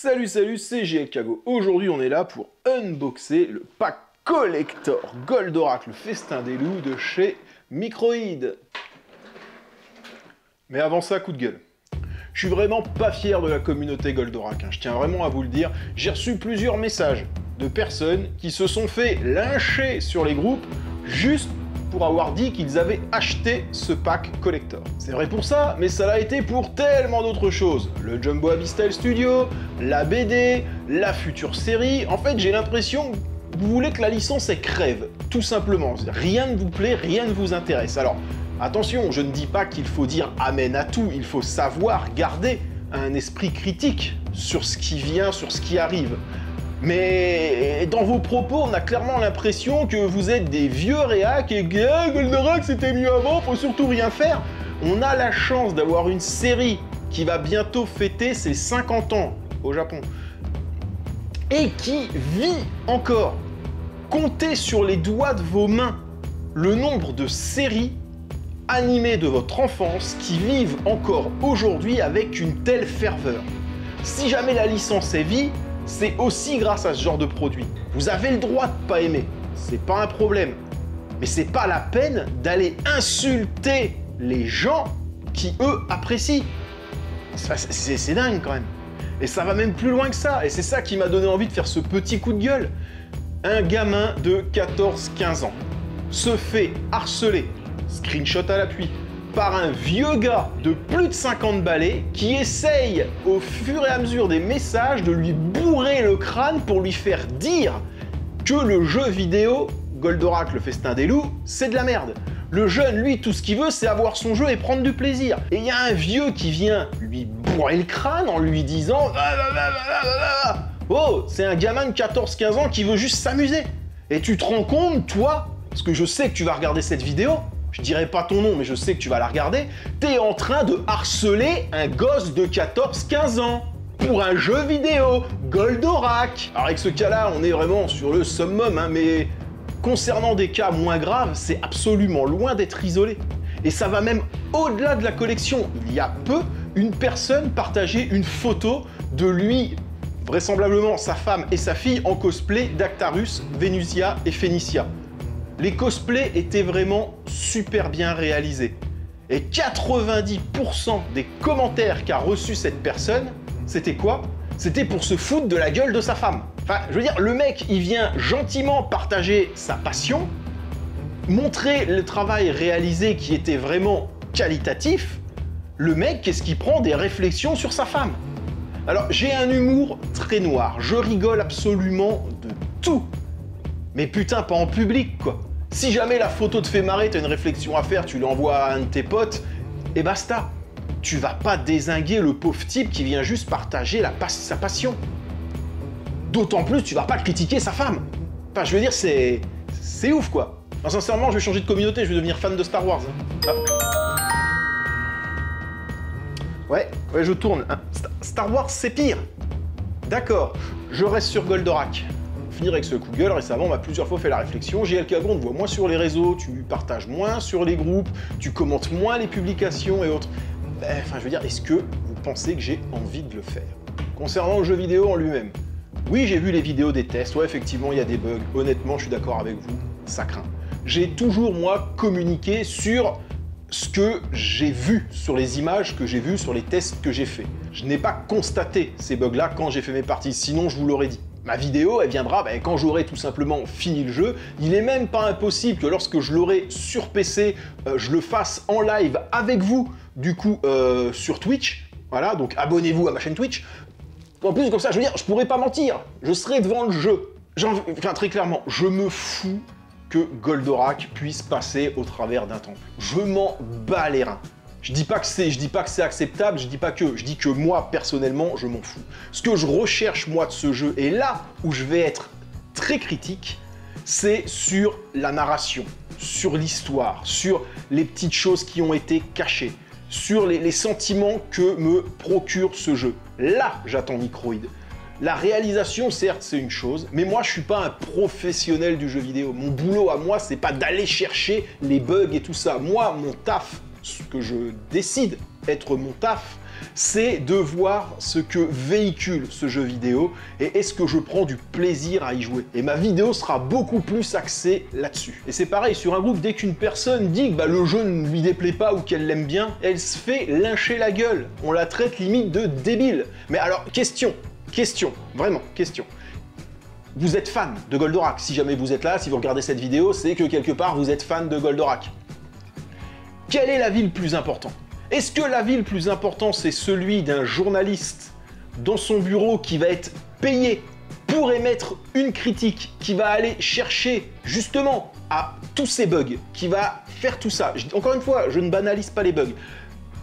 Salut, c'est GLKago. Aujourd'hui, on est là pour unboxer le pack collector Goldorak, le festin des loups de chez Microïd. Mais avant ça, coup de gueule. Je suis vraiment pas fier de la communauté Goldorak, je tiens vraiment à vous le dire. J'ai reçu plusieurs messages de personnes qui se sont fait lyncher sur les groupes juste pour avoir dit qu'ils avaient acheté ce pack collector. C'est vrai pour ça, mais ça l'a été pour tellement d'autres choses. Le Jumbo Abyss Style Studio, la BD, la future série. En fait, j'ai l'impression que vous voulez que la licence elle crève, tout simplement. Rien ne vous plaît, rien ne vous intéresse. Alors, attention, je ne dis pas qu'il faut dire amen à tout, il faut savoir garder un esprit critique sur ce qui vient, sur ce qui arrive. Mais dans vos propos, on a clairement l'impression que vous êtes des vieux réacs et que Goldorak c'était mieux avant, faut surtout rien faire. On a la chance d'avoir une série qui va bientôt fêter ses 50 ans au Japon et qui vit encore. Comptez sur les doigts de vos mains le nombre de séries animées de votre enfance qui vivent encore aujourd'hui avec une telle ferveur. Si jamais la licence est vie, c'est aussi grâce à ce genre de produit. Vous avez le droit de pas aimer, c'est pas un problème. Mais c'est pas la peine d'aller insulter les gens qui, eux, apprécient. C'est dingue quand même. Et ça va même plus loin que ça. Et c'est ça qui m'a donné envie de faire ce petit coup de gueule. Un gamin de 14-15 ans se fait harceler, screenshot à l'appui, par un vieux gars de plus de 50 balais qui essaye, au fur et à mesure des messages, de lui bourrer le crâne pour lui faire dire que le jeu vidéo, Goldorak, le festin des loups, c'est de la merde. Le jeune, lui, tout ce qu'il veut, c'est avoir son jeu et prendre du plaisir. Et il y a un vieux qui vient lui bourrer le crâne en lui disant « Oh, c'est un gamin de 14-15 ans qui veut juste s'amuser. » Et tu te rends compte, toi, parce que je sais que tu vas regarder cette vidéo, je dirai pas ton nom, mais je sais que tu vas la regarder, t'es en train de harceler un gosse de 14-15 ans pour un jeu vidéo, Goldorak. Alors avec ce cas-là, on est vraiment sur le summum, mais concernant des cas moins graves, c'est absolument loin d'être isolé. Et ça va même au-delà de la collection. Il y a peu, une personne partageait une photo de lui, vraisemblablement sa femme et sa fille, en cosplay d'Actarus, Venusia et Phénicia. Les cosplays étaient vraiment super bien réalisés. Et 90% des commentaires qu'a reçu cette personne, c'était quoi? C'était pour se foutre de la gueule de sa femme. Enfin, je veux dire, le mec, il vient gentiment partager sa passion, montrer le travail réalisé qui était vraiment qualitatif. Le mec, qu'est-ce qu'il prend? Des réflexions sur sa femme. Alors, j'ai un humour très noir. Je rigole absolument de tout. Mais putain, pas en public, quoi. Si jamais la photo te fait marrer, t'as une réflexion à faire, tu l'envoies à un de tes potes, et basta. Tu vas pas dézinguer le pauvre type qui vient juste partager sa passion. D'autant plus, tu vas pas critiquer sa femme. Enfin, je veux dire, c'est ouf, quoi. Non, sincèrement, je vais changer de communauté, je vais devenir fan de Star Wars. Ouais, je tourne. Star Wars, c'est pire. D'accord, je reste sur Goldorak. Finir avec ce coup de gueule, récemment on m'a plusieurs fois fait la réflexion, GLKago, on te voit moins sur les réseaux, tu partages moins sur les groupes, tu commentes moins les publications et autres. Enfin, je veux dire, est-ce que vous pensez que j'ai envie de le faire? Concernant le jeu vidéo en lui-même, oui, j'ai vu les vidéos des tests, ouais, effectivement, il y a des bugs, honnêtement, je suis d'accord avec vous, ça craint. J'ai toujours, moi, communiqué sur ce que j'ai vu, sur les images que j'ai vues, sur les tests que j'ai faits. Je n'ai pas constaté ces bugs-là quand j'ai fait mes parties, sinon je vous l'aurais dit. Ma vidéo, elle viendra quand j'aurai tout simplement fini le jeu. Il est même pas impossible que lorsque je l'aurai sur PC, je le fasse en live avec vous, du coup, sur Twitch. Voilà, donc abonnez-vous à ma chaîne Twitch. En plus, comme ça, je veux dire, je pourrais pas mentir. Je serai devant le jeu. Enfin, très clairement, je me fous que Goldorak puisse passer au travers d'un temple. Je m'en bats les reins. Je dis pas que c'est acceptable, je dis que moi, personnellement, je m'en fous. Ce que je recherche, moi, de ce jeu, et là où je vais être très critique, c'est sur la narration, sur l'histoire, sur les petites choses qui ont été cachées, sur les sentiments que me procure ce jeu. Là, j'attends Microïd. La réalisation, certes, c'est une chose, mais moi, je suis pas un professionnel du jeu vidéo. Mon boulot à moi, c'est pas d'aller chercher les bugs et tout ça. Moi, mon taf, ce que je décide être mon taf, c'est de voir ce que véhicule ce jeu vidéo et est-ce que je prends du plaisir à y jouer. Et ma vidéo sera beaucoup plus axée là-dessus. Et c'est pareil, sur un groupe, dès qu'une personne dit que le jeu ne lui déplaît pas ou qu'elle l'aime bien, elle se fait lyncher la gueule. On la traite limite de débile. Mais alors, question, vraiment, question. Vous êtes fan de Goldorak. Si jamais vous êtes là, si vous regardez cette vidéo, c'est que quelque part vous êtes fan de Goldorak. Quel est l'avis le plus important? Est-ce que l'avis le plus important, c'est celui d'un journaliste dans son bureau qui va être payé pour émettre une critique, qui va aller chercher justement à tous ces bugs, qui va faire tout ça? Encore une fois, je ne banalise pas les bugs.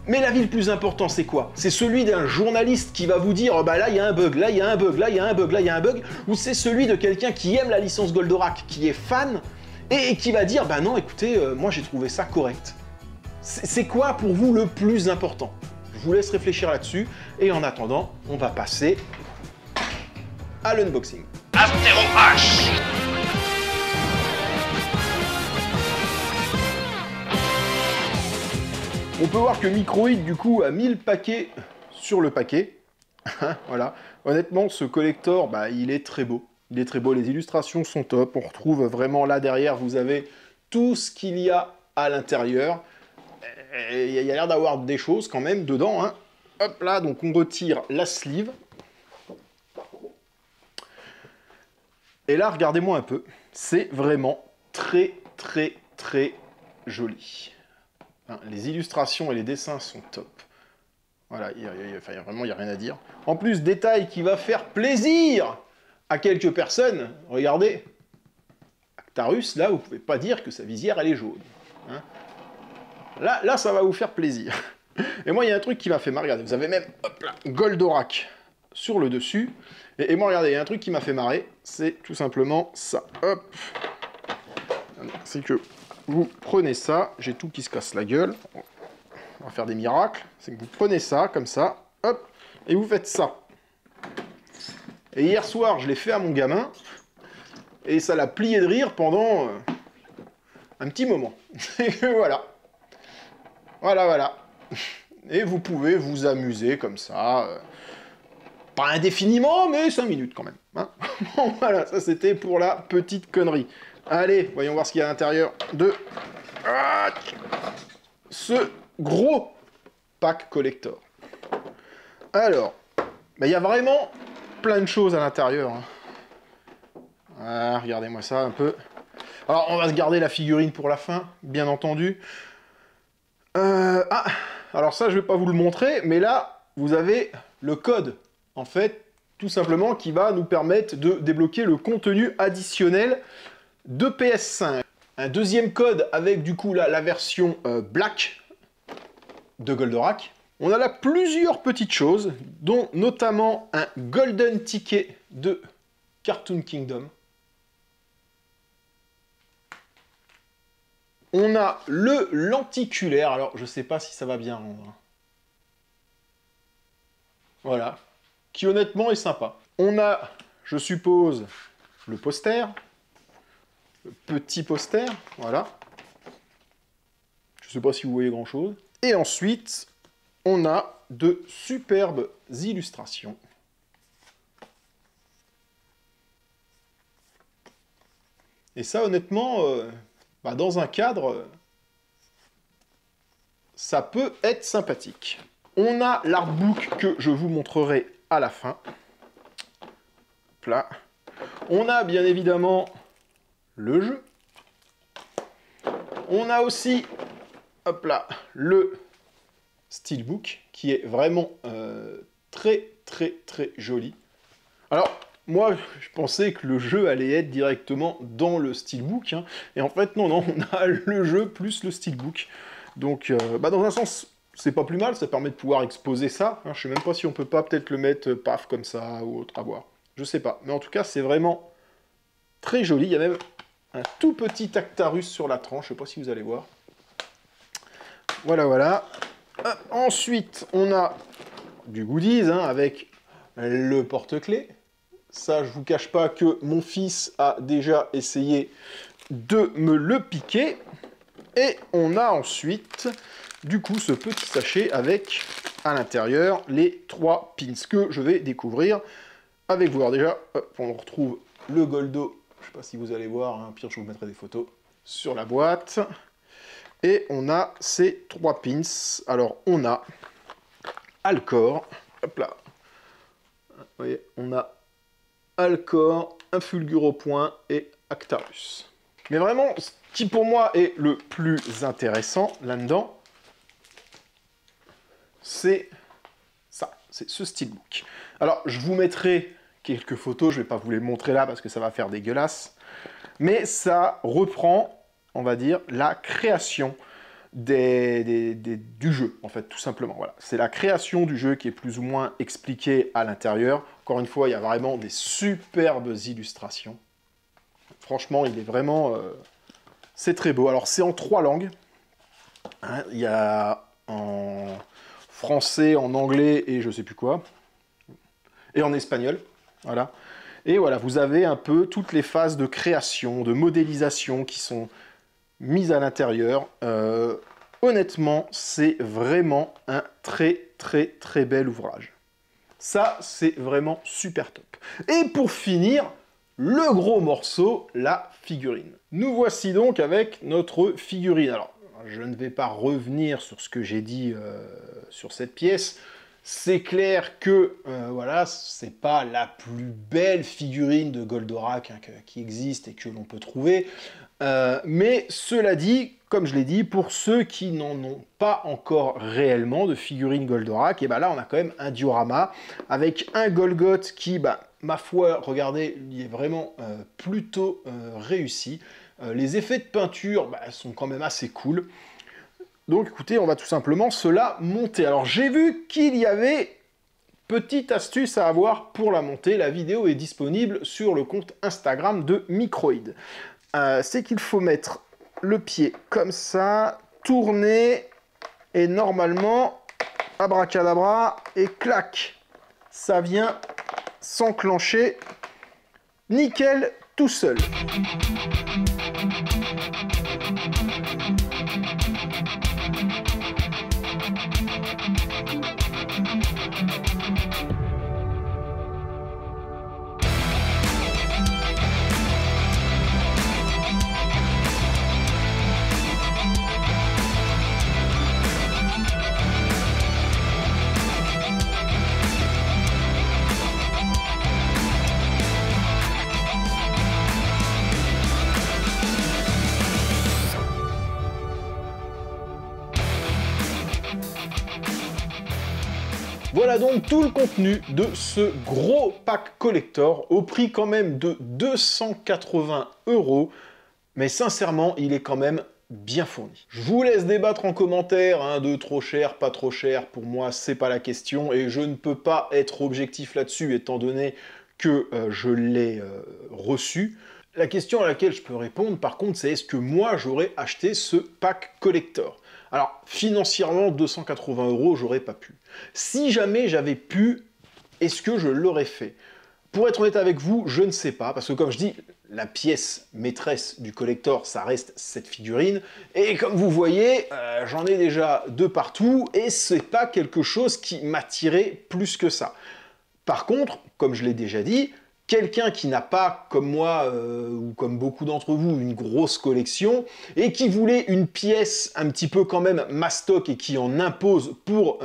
Mais l'avis le plus important, c'est quoi? C'est celui d'un journaliste qui va vous dire oh, bah là il y a un bug, là il y a un bug, là il y a un bug, là il y a un bug, ou c'est celui de quelqu'un qui aime la licence Goldorak, qui est fan, et qui va dire bah non écoutez, moi j'ai trouvé ça correct. C'est quoi pour vous le plus important? Je vous laisse réfléchir là-dessus, et en attendant, on va passer à l'unboxing. Astéro H. On peut voir que Microïd, du coup, a mis le paquet sur le paquet. Voilà. Honnêtement, ce collector, bah, il est très beau. Il est très beau, les illustrations sont top. On retrouve vraiment là derrière, vous avez tout ce qu'il y a à l'intérieur. Il y a l'air d'avoir des choses quand même dedans. Hein. Hop là, donc on retire la sleeve. Et là, regardez-moi un peu. C'est vraiment très, très, très joli. Les illustrations et les dessins sont top. Voilà, vraiment, il n'y a rien à dire. En plus, détail qui va faire plaisir à quelques personnes. Regardez, Actarus, là, vous pouvez pas dire que sa visière, elle est jaune. Hein, là, ça va vous faire plaisir. Et moi, il y a un truc qui m'a fait marrer. Regardez, vous avez même hop là, Goldorak sur le dessus. Et moi, regardez, il y a un truc qui m'a fait marrer. C'est tout simplement ça. Hop. C'est que vous prenez ça, j'ai tout qui se casse la gueule, on va faire des miracles, c'est que vous prenez ça, comme ça, hop, et vous faites ça. Et hier soir, je l'ai fait à mon gamin, et ça l'a plié de rire pendant un petit moment. Et voilà. Voilà. Et vous pouvez vous amuser comme ça, pas indéfiniment, mais 5 minutes quand même. Hein. Bon, voilà, ça c'était pour la petite connerie. Allez, voyons voir ce qu'il y a à l'intérieur de ce gros pack collector. Alors, il y a vraiment plein de choses à l'intérieur. Hein. Ah, regardez-moi ça un peu. Alors, on va se garder la figurine pour la fin, bien entendu. Alors ça, je ne vais pas vous le montrer, mais là, vous avez le code, en fait, tout simplement, qui va nous permettre de débloquer le contenu additionnel de PS5. Un deuxième code avec du coup la version Black de Goldorak. On a là plusieurs petites choses, dont notamment un Golden Ticket de Cartoon Kingdom. On a le lenticulaire, alors je sais pas si ça va bien rendre. Voilà, qui honnêtement est sympa. On a, je suppose, le poster. Petit poster, voilà. Je ne sais pas si vous voyez grand-chose. Et ensuite, on a de superbes illustrations. Et ça, honnêtement, dans un cadre, ça peut être sympathique. On a l'artbook que je vous montrerai à la fin. Hop là. On a bien évidemment le jeu. On a aussi, hop là, le steelbook qui est vraiment très joli. Alors, moi, je pensais que le jeu allait être directement dans le steelbook, hein, et en fait, non, on a le jeu plus le steelbook. Donc, dans un sens, c'est pas plus mal, ça permet de pouvoir exposer ça. Hein, je sais même pas si on peut pas peut-être le mettre paf comme ça ou autre, à voir. Je sais pas, mais en tout cas, c'est vraiment très joli. Il y a même un tout petit Actarus sur la tranche, je sais pas si vous allez voir. Voilà. Ensuite, on a du goodies, hein, avec le porte-clés. Ça, je vous cache pas que mon fils a déjà essayé de me le piquer. Et on a ensuite, du coup, ce petit sachet avec à l'intérieur les 3 pins que je vais découvrir avec vous. Alors déjà, hop, on retrouve le Goldo, je ne sais pas si vous allez voir, hein, pire je vous mettrai des photos sur la boîte. Et on a ces 3 pins. Alors on a Alcor, hop là, vous voyez, on a Alcor, un Fulguro Point et Actarus. Mais vraiment, ce qui pour moi est le plus intéressant là-dedans, c'est ça, c'est ce steelbook. Alors, je vous mettrai quelques photos, je ne vais pas vous les montrer là parce que ça va faire dégueulasse, mais ça reprend, on va dire, la création du jeu, en fait, tout simplement. Voilà. C'est la création du jeu qui est plus ou moins expliquée à l'intérieur. Encore une fois, il y a vraiment des superbes illustrations. Franchement, il est vraiment... c'est très beau. Alors, c'est en 3 langues. Hein, il y a en français, en anglais et je sais plus quoi. Et en espagnol. Voilà. Et voilà, vous avez un peu toutes les phases de création, de modélisation qui sont mises à l'intérieur. Honnêtement, c'est vraiment un très bel ouvrage. Ça, c'est vraiment super top. Et pour finir, le gros morceau, la figurine. Nous voici donc avec notre figurine. Alors, je ne vais pas revenir sur ce que j'ai dit sur cette pièce. C'est clair que, voilà, c'est pas la plus belle figurine de Goldorak hein, qui existe et que l'on peut trouver. Mais cela dit, comme je l'ai dit, pour ceux qui n'en ont pas encore réellement de figurine Goldorak, et ben là on a quand même un diorama avec un Golgoth qui, ma foi, regardez, il est vraiment plutôt réussi. Les effets de peinture sont quand même assez cool. Donc écoutez, on va tout simplement se la monter. Alors j'ai vu qu'il y avait petite astuce à avoir pour la monter. La vidéo est disponible sur le compte Instagram de Microïd. C'est qu'il faut mettre le pied comme ça, tourner, et normalement, abracadabra, et clac, ça vient s'enclencher nickel tout seul. Voilà donc tout le contenu de ce gros pack collector au prix quand même de 280 €, mais sincèrement, il est quand même bien fourni. Je vous laisse débattre en commentaire, hein, de trop cher, pas trop cher, pour moi c'est pas la question, et je ne peux pas être objectif là-dessus étant donné que je l'ai reçu. La question à laquelle je peux répondre par contre, c'est est-ce que moi j'aurais acheté ce pack collector? Alors, financièrement, 280 €, j'aurais pas pu. Si jamais j'avais pu, est-ce que je l'aurais fait? Pour être honnête avec vous, je ne sais pas, parce que comme je dis, la pièce maîtresse du collector, ça reste cette figurine, et comme vous voyez, j'en ai déjà de partout, et c'est pas quelque chose qui m'attirait plus que ça. Par contre, comme je l'ai déjà dit, quelqu'un qui n'a pas, comme moi, ou comme beaucoup d'entre vous, une grosse collection, et qui voulait une pièce un petit peu quand même mastoc et qui en impose pour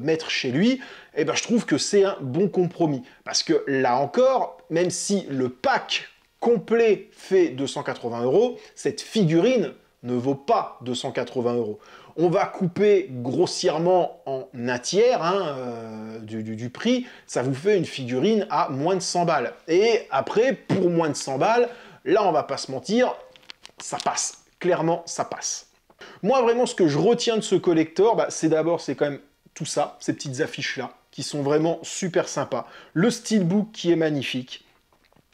mettre chez lui, eh ben, je trouve que c'est un bon compromis. Parce que là encore, même si le pack complet fait 280 €, cette figurine ne vaut pas 280 €. On va couper grossièrement en un tiers du prix, ça vous fait une figurine à moins de 100 balles. Et après, pour moins de 100 balles, là on va pas se mentir, ça passe. Clairement, ça passe. Moi vraiment, ce que je retiens de ce collector, c'est d'abord, c'est quand même tout ça, ces petites affiches-là, qui sont vraiment super sympas. Le steelbook qui est magnifique.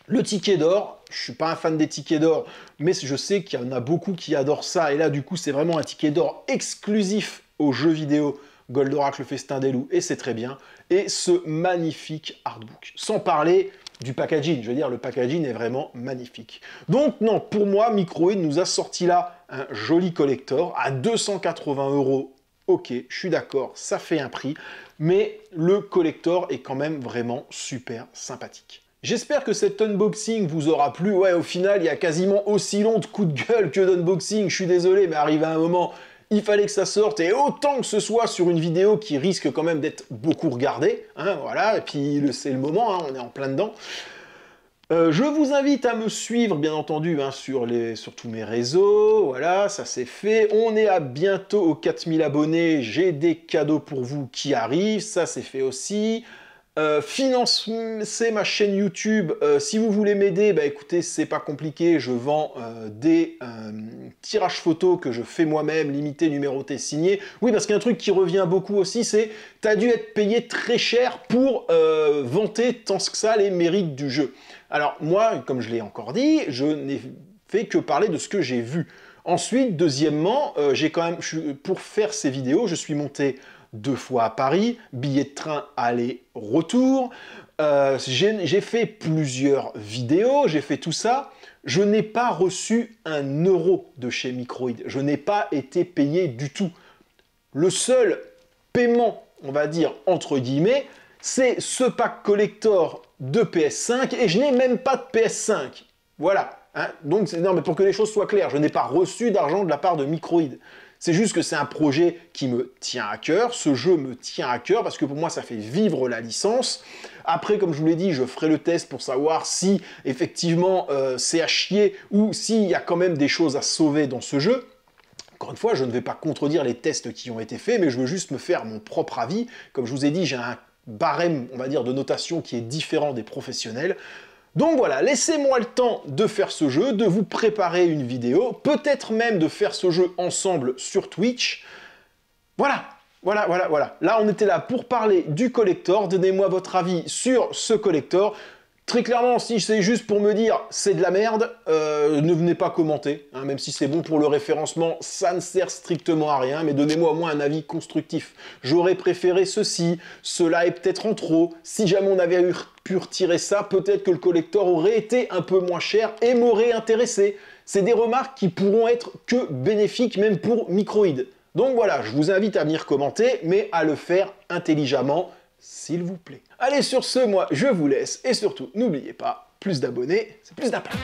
Le ticket d'or, je suis pas un fan des tickets d'or, mais je sais qu'il y en a beaucoup qui adorent ça, et là du coup c'est vraiment un ticket d'or exclusif aux jeux vidéo Goldorak le Festin des Loups, et c'est très bien, et ce magnifique artbook. Sans parler du packaging, je veux dire, le packaging est vraiment magnifique. Donc non, pour moi, Microïd nous a sorti là un joli collector à 280 €. ok, je suis d'accord, ça fait un prix, mais le collector est quand même vraiment super sympathique. J'espère que cet unboxing vous aura plu. Ouais, au final, il y a quasiment aussi long de coups de gueule que d'unboxing. Je suis désolé, mais arrivé à un moment, il fallait que ça sorte. Et autant que ce soit sur une vidéo qui risque quand même d'être beaucoup regardée. Hein, voilà, et puis c'est le moment, hein, on est en plein dedans. Je vous invite à me suivre, bien entendu, hein, sur tous mes réseaux. Voilà, ça c'est fait. On est à bientôt aux 4000 abonnés. J'ai des cadeaux pour vous qui arrivent. Ça c'est fait aussi. Financer ma chaîne YouTube, si vous voulez m'aider, bah écoutez, c'est pas compliqué, je vends des tirages photos que je fais moi-même, limités, numérotés, signés. Oui, parce qu'il y a un truc qui revient beaucoup aussi, c'est t'as dû être payé très cher pour vanter tant que ça les mérites du jeu. Alors moi, comme je l'ai encore dit, je n'ai fait que parler de ce que j'ai vu. Ensuite, deuxièmement, pour faire ces vidéos, je suis monté 2 fois à Paris, billet de train aller-retour, j'ai fait plusieurs vidéos, j'ai fait tout ça, je n'ai pas reçu 1 euro de chez Microïd, je n'ai pas été payé du tout. Le seul paiement, on va dire, entre guillemets, c'est ce pack collector de PS5, et je n'ai même pas de PS5. Voilà. Hein, donc, non, mais pour que les choses soient claires, je n'ai pas reçu d'argent de la part de Microïd. C'est juste que c'est un projet qui me tient à cœur, ce jeu me tient à cœur, parce que pour moi, ça fait vivre la licence. Après, comme je vous l'ai dit, je ferai le test pour savoir si, effectivement, c'est à chier, ou s'il y a quand même des choses à sauver dans ce jeu. Encore une fois, je ne vais pas contredire les tests qui ont été faits, mais je veux juste me faire mon propre avis. Comme je vous ai dit, j'ai un barème, on va dire, de notation qui est différent des professionnels. Donc voilà, laissez-moi le temps de faire ce jeu, de vous préparer une vidéo, peut-être même de faire ce jeu ensemble sur Twitch. Voilà. Là, on était là pour parler du collector. Donnez-moi votre avis sur ce collector. Très clairement, si c'est juste pour me dire c'est de la merde, ne venez pas commenter, hein, même si c'est bon pour le référencement, ça ne sert strictement à rien, mais donnez-moi au moins un avis constructif. J'aurais préféré ceci, cela est peut-être en trop, si jamais on avait pu retirer ça, peut-être que le collector aurait été un peu moins cher et m'aurait intéressé. C'est des remarques qui pourront être que bénéfiques, même pour Microïd. Donc voilà, je vous invite à venir commenter, mais à le faire intelligemment, s'il vous plaît. Allez, sur ce, moi, je vous laisse, et surtout, n'oubliez pas, plus d'abonnés, c'est plus d'impact.